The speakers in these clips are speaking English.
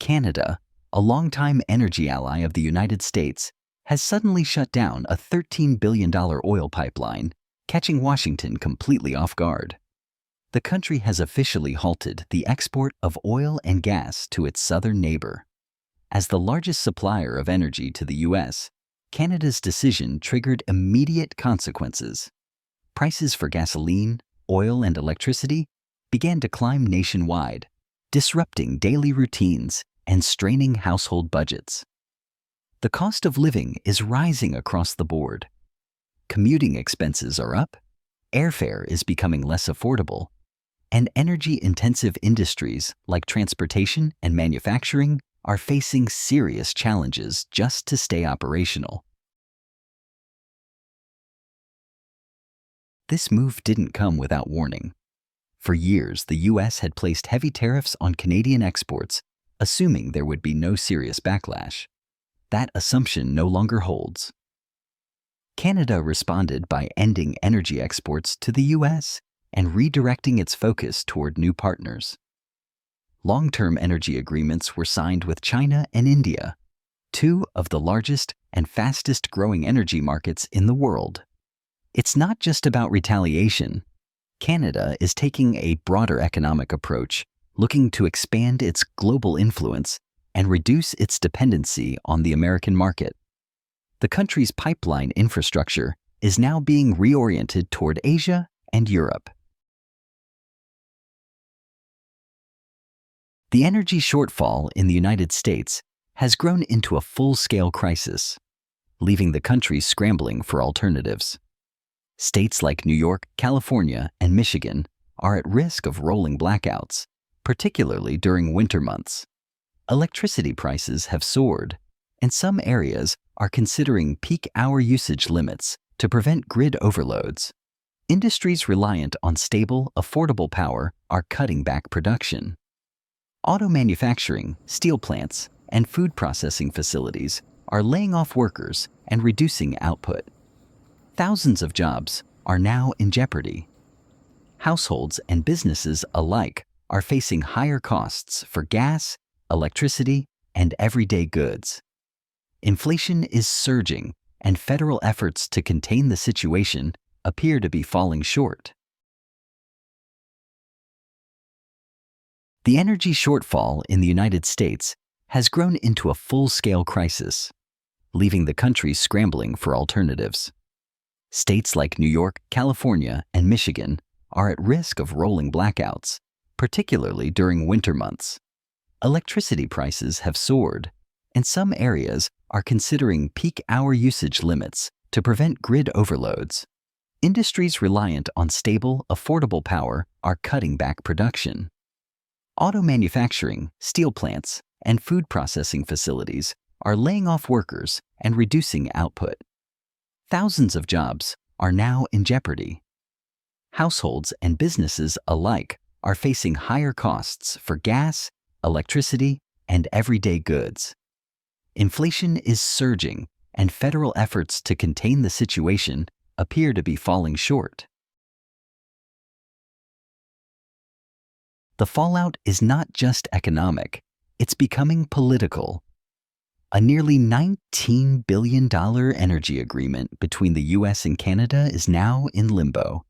Canada, a longtime energy ally of the United States, has suddenly shut down a $13 billion oil pipeline, catching Washington completely off guard. The country has officially halted the export of oil and gas to its southern neighbor. As the largest supplier of energy to the U.S., Canada's decision triggered immediate consequences. Prices for gasoline, oil, and electricity began to climb nationwide, disrupting daily routines and straining household budgets. The cost of living is rising across the board. Commuting expenses are up, airfare is becoming less affordable, and energy-intensive industries like transportation and manufacturing are facing serious challenges just to stay operational. This move didn't come without warning. For years, the U.S. had placed heavy tariffs on Canadian exports, assuming there would be no serious backlash. That assumption no longer holds. Canada responded by ending energy exports to the U.S. and redirecting its focus toward new partners. Long-term energy agreements were signed with China and India, two of the largest and fastest-growing energy markets in the world. It's not just about retaliation. Canada is taking a broader economic approach, looking to expand its global influence and reduce its dependency on the American market. The country's pipeline infrastructure is now being reoriented toward Asia and Europe. The energy shortfall in the United States has grown into a full-scale crisis, leaving the country scrambling for alternatives. States like New York, California, and Michigan are at risk of rolling blackouts, particularly during winter months. Electricity prices have soared, and some areas are considering peak hour usage limits to prevent grid overloads. Industries reliant on stable, affordable power are cutting back production. Auto manufacturing, steel plants, and food processing facilities are laying off workers and reducing output. Thousands of jobs are now in jeopardy. Households and businesses alike are facing higher costs for gas, electricity, and everyday goods. Inflation is surging, and federal efforts to contain the situation appear to be falling short. The energy shortfall in the United States has grown into a full-scale crisis, leaving the country scrambling for alternatives. States like New York, California, and Michigan are at risk of rolling blackouts, particularly during winter months. Electricity prices have soared, and some areas are considering peak hour usage limits to prevent grid overloads. Industries reliant on stable, affordable power are cutting back production. Auto manufacturing, steel plants, and food processing facilities are laying off workers and reducing output. Thousands of jobs are now in jeopardy. Households and businesses alike are facing higher costs for gas, electricity, and everyday goods. Inflation is surging, and federal efforts to contain the situation appear to be falling short. The fallout is not just economic, it's becoming political. A nearly $19 billion energy agreement between the U.S. and Canada is now in limbo.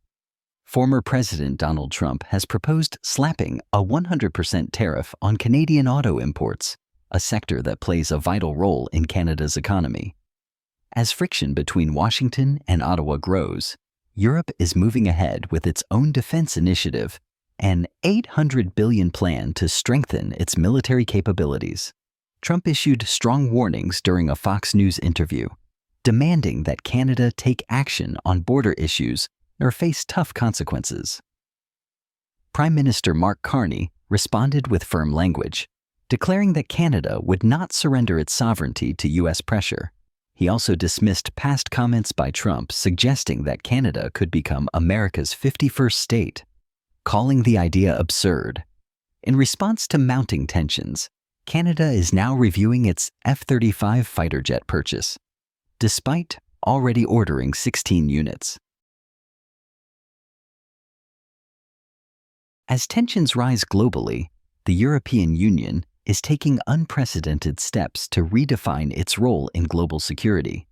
Former President Donald Trump has proposed slapping a 100% tariff on Canadian auto imports, a sector that plays a vital role in Canada's economy. As friction between Washington and Ottawa grows, Europe is moving ahead with its own defense initiative, an $800 billion plan to strengthen its military capabilities. Trump issued strong warnings during a Fox News interview, demanding that Canada take action on border issues or face tough consequences. Prime Minister Mark Carney responded with firm language, declaring that Canada would not surrender its sovereignty to U.S. pressure. He also dismissed past comments by Trump suggesting that Canada could become America's 51st state, calling the idea absurd. In response to mounting tensions, Canada is now reviewing its F-35 fighter jet purchase, despite already ordering 16 units. As tensions rise globally, the European Union is taking unprecedented steps to redefine its role in global security.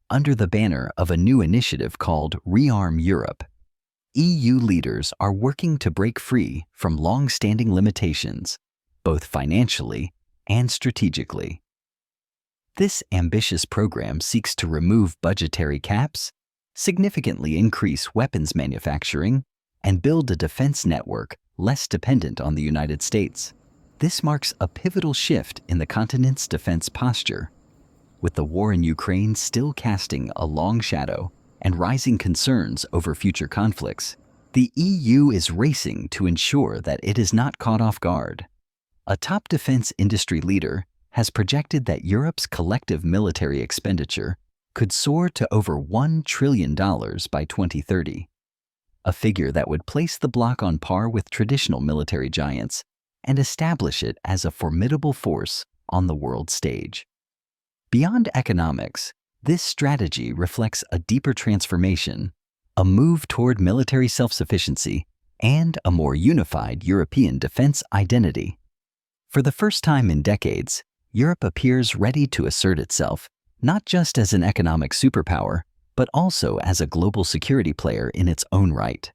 Under the banner of a new initiative called Rearm Europe, EU leaders are working to break free from long-standing limitations, both financially and strategically. This ambitious program seeks to remove budgetary caps, significantly increase weapons manufacturing, and build a defense network less dependent on the United States. This marks a pivotal shift in the continent's defense posture. With the war in Ukraine still casting a long shadow and rising concerns over future conflicts, the EU is racing to ensure that it is not caught off guard. A top defense industry leader has projected that Europe's collective military expenditure could soar to over $1 trillion by 2030, a figure that would place the bloc on par with traditional military giants and establish it as a formidable force on the world stage. Beyond economics, this strategy reflects a deeper transformation, a move toward military self-sufficiency, and a more unified European defense identity. For the first time in decades, Europe appears ready to assert itself, not just as an economic superpower, but also as a global security player in its own right.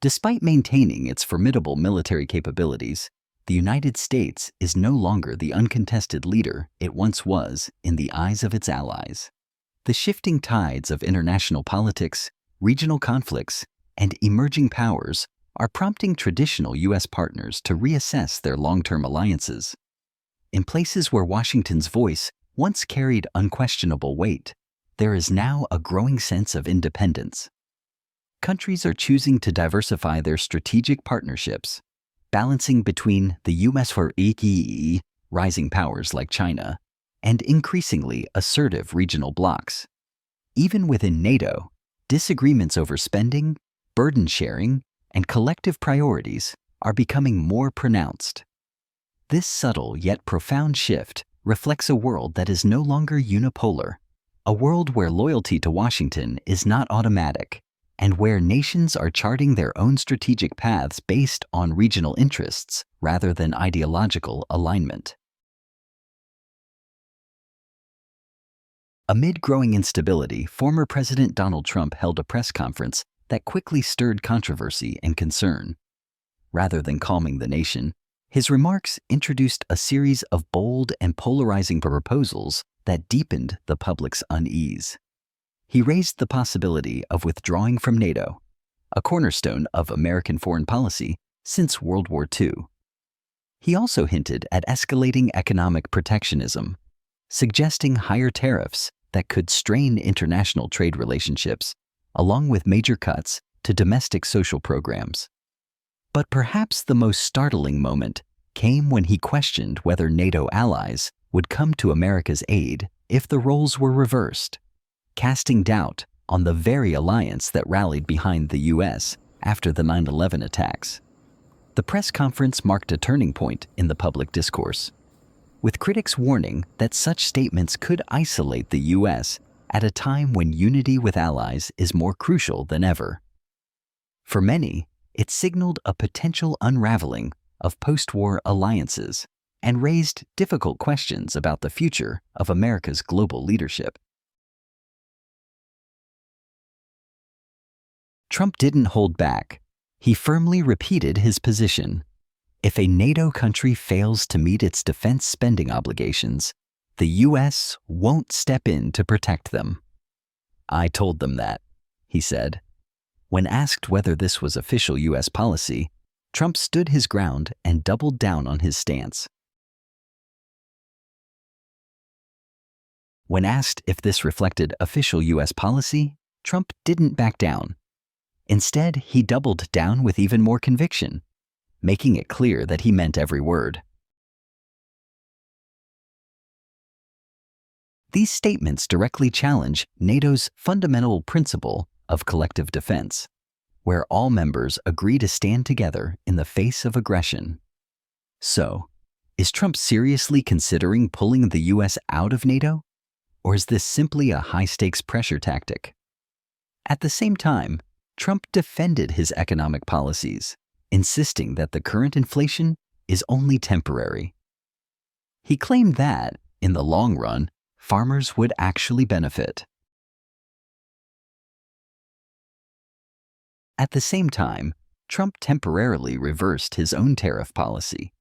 Despite maintaining its formidable military capabilities, the United States is no longer the uncontested leader it once was in the eyes of its allies. The shifting tides of international politics, regional conflicts, and emerging powers are prompting traditional U.S. partners to reassess their long-term alliances. In places where Washington's voice once carried unquestionable weight, there is now a growing sense of independence. Countries are choosing to diversify their strategic partnerships, balancing between the U.S. for rising powers like China and increasingly assertive regional blocs. Even within NATO, disagreements over spending, burden sharing, and collective priorities are becoming more pronounced. This subtle yet profound shift reflects a world that is no longer unipolar, a world where loyalty to Washington is not automatic, and where nations are charting their own strategic paths based on regional interests rather than ideological alignment. Amid growing instability, former President Donald Trump held a press conference that quickly stirred controversy and concern. Rather than calming the nation, his remarks introduced a series of bold and polarizing proposals that deepened the public's unease. He raised the possibility of withdrawing from NATO, a cornerstone of American foreign policy since World War II. He also hinted at escalating economic protectionism, suggesting higher tariffs that could strain international trade relationships, along with major cuts to domestic social programs. But perhaps the most startling moment came when he questioned whether NATO allies would come to America's aid if the roles were reversed, casting doubt on the very alliance that rallied behind the U.S. after the 9/11 attacks. The press conference marked a turning point in the public discourse, with critics warning that such statements could isolate the U.S. at a time when unity with allies is more crucial than ever. For many, it signaled a potential unraveling of post-war alliances and raised difficult questions about the future of America's global leadership. Trump didn't hold back. He firmly repeated his position. If a NATO country fails to meet its defense spending obligations, the U.S. won't step in to protect them. I told them that, he said. When asked whether this was official U.S. policy, Trump stood his ground and doubled down on his stance. When asked if this reflected official U.S. policy, Trump didn't back down. Instead, he doubled down with even more conviction, making it clear that he meant every word. These statements directly challenge NATO's fundamental principle of collective defense, where all members agree to stand together in the face of aggression. So, is Trump seriously considering pulling the U.S. out of NATO? Or is this simply a high-stakes pressure tactic? At the same time, Trump defended his economic policies, insisting that the current inflation is only temporary. He claimed that, in the long run, farmers would actually benefit. At the same time, Trump temporarily reversed his own tariff policy,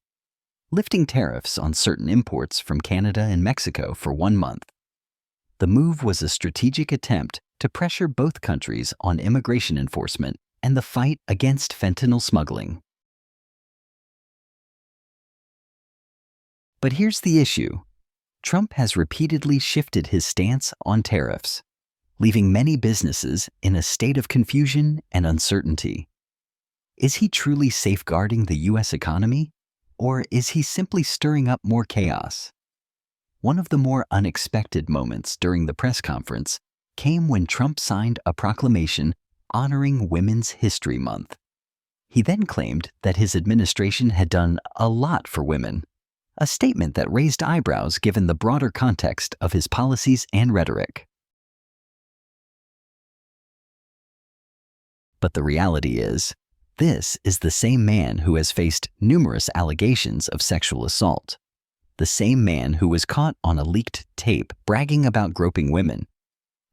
lifting tariffs on certain imports from Canada and Mexico for 1 month. The move was a strategic attempt to pressure both countries on immigration enforcement and the fight against fentanyl smuggling. But here's the issue. Trump has repeatedly shifted his stance on tariffs, leaving many businesses in a state of confusion and uncertainty. Is he truly safeguarding the U.S. economy, or is he simply stirring up more chaos? One of the more unexpected moments during the press conference came when Trump signed a proclamation honoring Women's History Month. He then claimed that his administration had done a lot for women, a statement that raised eyebrows given the broader context of his policies and rhetoric. But the reality is, this is the same man who has faced numerous allegations of sexual assault, the same man who was caught on a leaked tape bragging about groping women.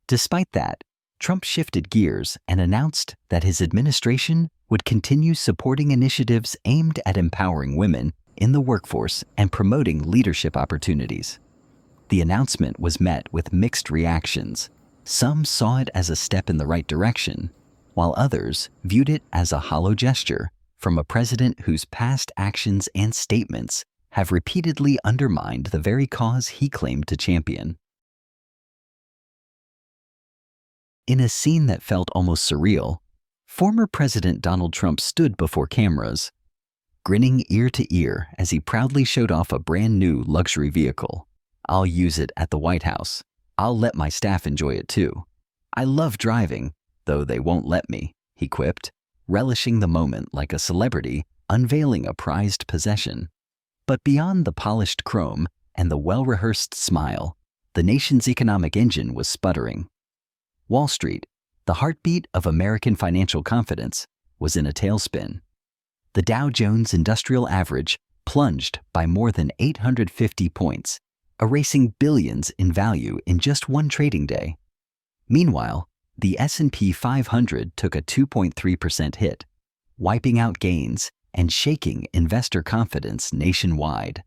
Despite that, Trump shifted gears and announced that his administration would continue supporting initiatives aimed at empowering women in the workforce and promoting leadership opportunities. The announcement was met with mixed reactions. Some saw it as a step in the right direction, while others viewed it as a hollow gesture from a president whose past actions and statements have repeatedly undermined the very cause he claimed to champion. In a scene that felt almost surreal, former President Donald Trump stood before cameras, grinning ear to ear as he proudly showed off a brand new luxury vehicle. "I'll use it at the White House. I'll let my staff enjoy it too. I love driving, though they won't let me," he quipped, relishing the moment like a celebrity unveiling a prized possession. But beyond the polished chrome and the well-rehearsed smile, the nation's economic engine was sputtering. Wall Street, the heartbeat of American financial confidence, was in a tailspin. The Dow Jones Industrial Average plunged by more than 850 points, erasing billions in value in just one trading day. Meanwhile, the S&P 500 took a 2.3% hit, wiping out gains and shaking investor confidence nationwide.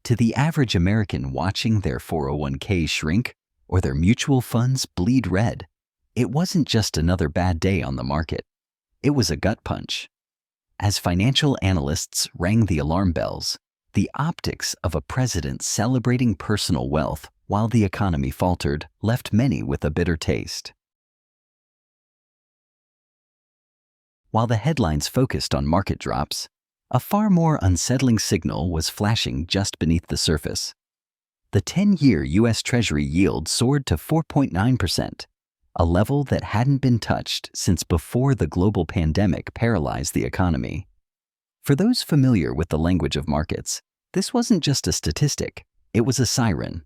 To the average American watching their 401k shrink or their mutual funds bleed red, it wasn't just another bad day on the market. It was a gut punch. As financial analysts rang the alarm bells, the optics of a president celebrating personal wealth while the economy faltered left many with a bitter taste. While the headlines focused on market drops, a far more unsettling signal was flashing just beneath the surface. The 10-year U.S. Treasury yield soared to 4.9%, a level that hadn't been touched since before the global pandemic paralyzed the economy. For those familiar with the language of markets, this wasn't just a statistic, it was a siren.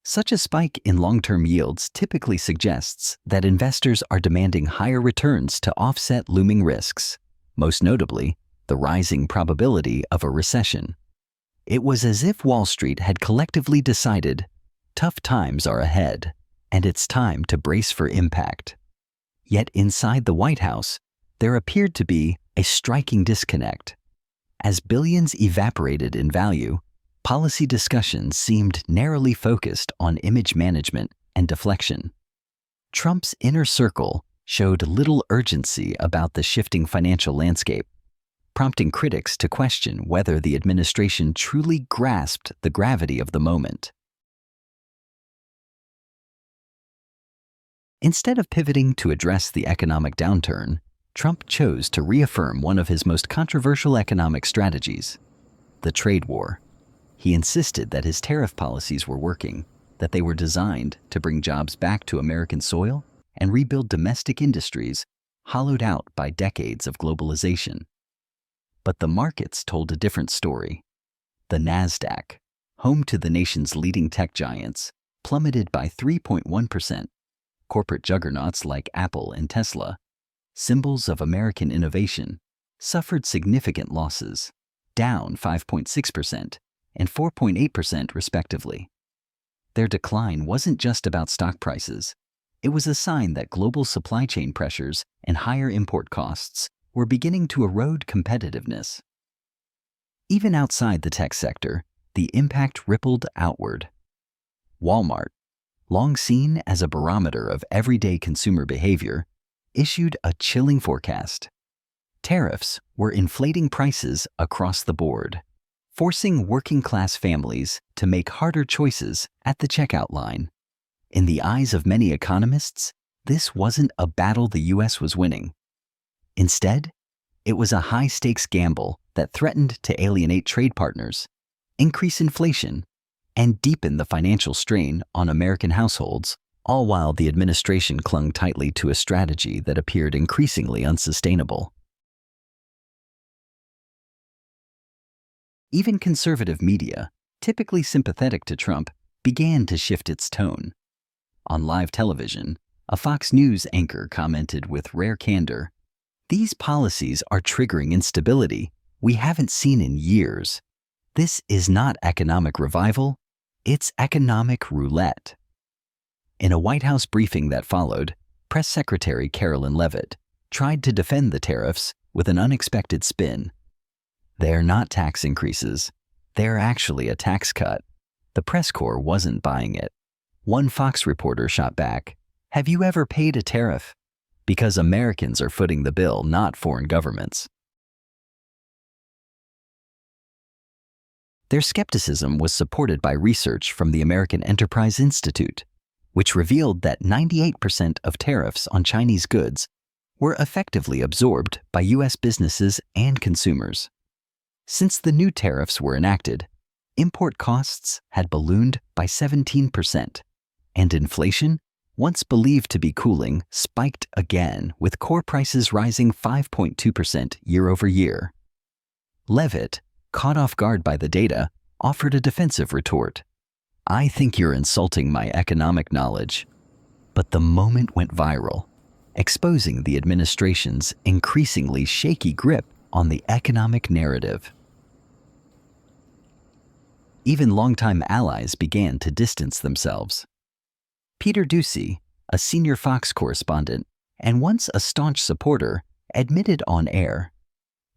Such a spike in long-term yields typically suggests that investors are demanding higher returns to offset looming risks, most notably, the rising probability of a recession. It was as if Wall Street had collectively decided, tough times are ahead, and it's time to brace for impact. Yet inside the White House, there appeared to be a striking disconnect. As billions evaporated in value, policy discussions seemed narrowly focused on image management and deflection. Trump's inner circle showed little urgency about the shifting financial landscape, prompting critics to question whether the administration truly grasped the gravity of the moment. Instead of pivoting to address the economic downturn, Trump chose to reaffirm one of his most controversial economic strategies, the trade war. He insisted that his tariff policies were working, that they were designed to bring jobs back to American soil and rebuild domestic industries hollowed out by decades of globalization. But the markets told a different story. The NASDAQ, home to the nation's leading tech giants, plummeted by 3.1%. Corporate juggernauts like Apple and Tesla, symbols of American innovation, suffered significant losses, down 5.6% and 4.8% respectively. Their decline wasn't just about stock prices. It was a sign that global supply chain pressures and higher import costs were beginning to erode competitiveness. Even outside the tech sector, the impact rippled outward. Walmart, long seen as a barometer of everyday consumer behavior, issued a chilling forecast. Tariffs were inflating prices across the board, forcing working-class families to make harder choices at the checkout line. In the eyes of many economists, this wasn't a battle the U.S. was winning. Instead, it was a high-stakes gamble that threatened to alienate trade partners, increase inflation, and deepen the financial strain on American households, all while the administration clung tightly to a strategy that appeared increasingly unsustainable. Even conservative media, typically sympathetic to Trump, began to shift its tone. On live television, a Fox News anchor commented with rare candor, "These policies are triggering instability we haven't seen in years. This is not economic revival, it's economic roulette." In a White House briefing that followed, Press Secretary Carolyn Leavitt tried to defend the tariffs with an unexpected spin. "They're not tax increases. They're actually a tax cut." The press corps wasn't buying it. One Fox reporter shot back, "Have you ever paid a tariff? Because Americans are footing the bill, not foreign governments." Their skepticism was supported by research from the American Enterprise Institute, which revealed that 98% of tariffs on Chinese goods were effectively absorbed by U.S. businesses and consumers. Since the new tariffs were enacted, import costs had ballooned by 17%, and inflation, once believed to be cooling, spiked again, with core prices rising 5.2% year over year. Leavitt, caught off guard by the data, offered a defensive retort. "I think you're insulting my economic knowledge." But the moment went viral, exposing the administration's increasingly shaky grip on the economic narrative. Even longtime allies began to distance themselves. Peter Doocy, a senior Fox correspondent and once a staunch supporter, admitted on air,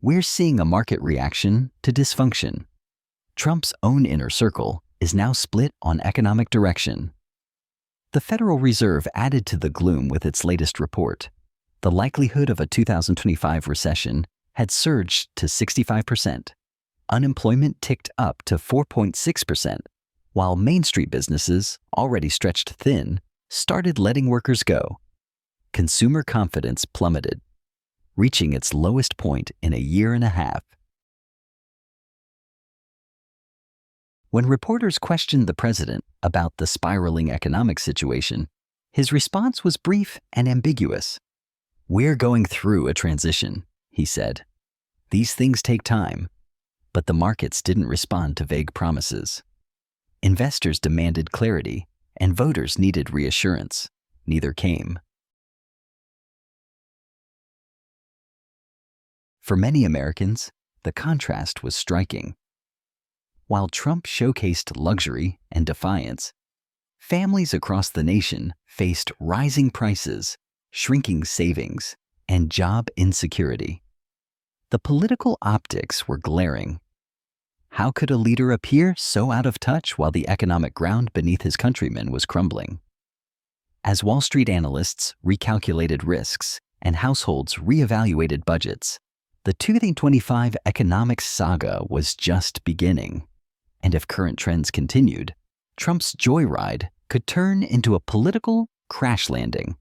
"We're seeing a market reaction to dysfunction. Trump's own inner circle is now split on economic direction." The Federal Reserve added to the gloom with its latest report. The likelihood of a 2025 recession had surged to 65%. Unemployment ticked up to 4.6%, while Main Street businesses, already stretched thin, started letting workers go. Consumer confidence plummeted, reaching its lowest point in a year and a half. When reporters questioned the president about the spiraling economic situation, his response was brief and ambiguous. "We're going through a transition," he said. "These things take time." But the markets didn't respond to vague promises. Investors demanded clarity, and voters needed reassurance. Neither came. For many Americans, the contrast was striking. While Trump showcased luxury and defiance, families across the nation faced rising prices, shrinking savings, and job insecurity. The political optics were glaring. How could a leader appear so out of touch while the economic ground beneath his countrymen was crumbling? As Wall Street analysts recalculated risks and households reevaluated budgets, the 2025 economic saga was just beginning. And if current trends continued, Trump's joyride could turn into a political crash landing.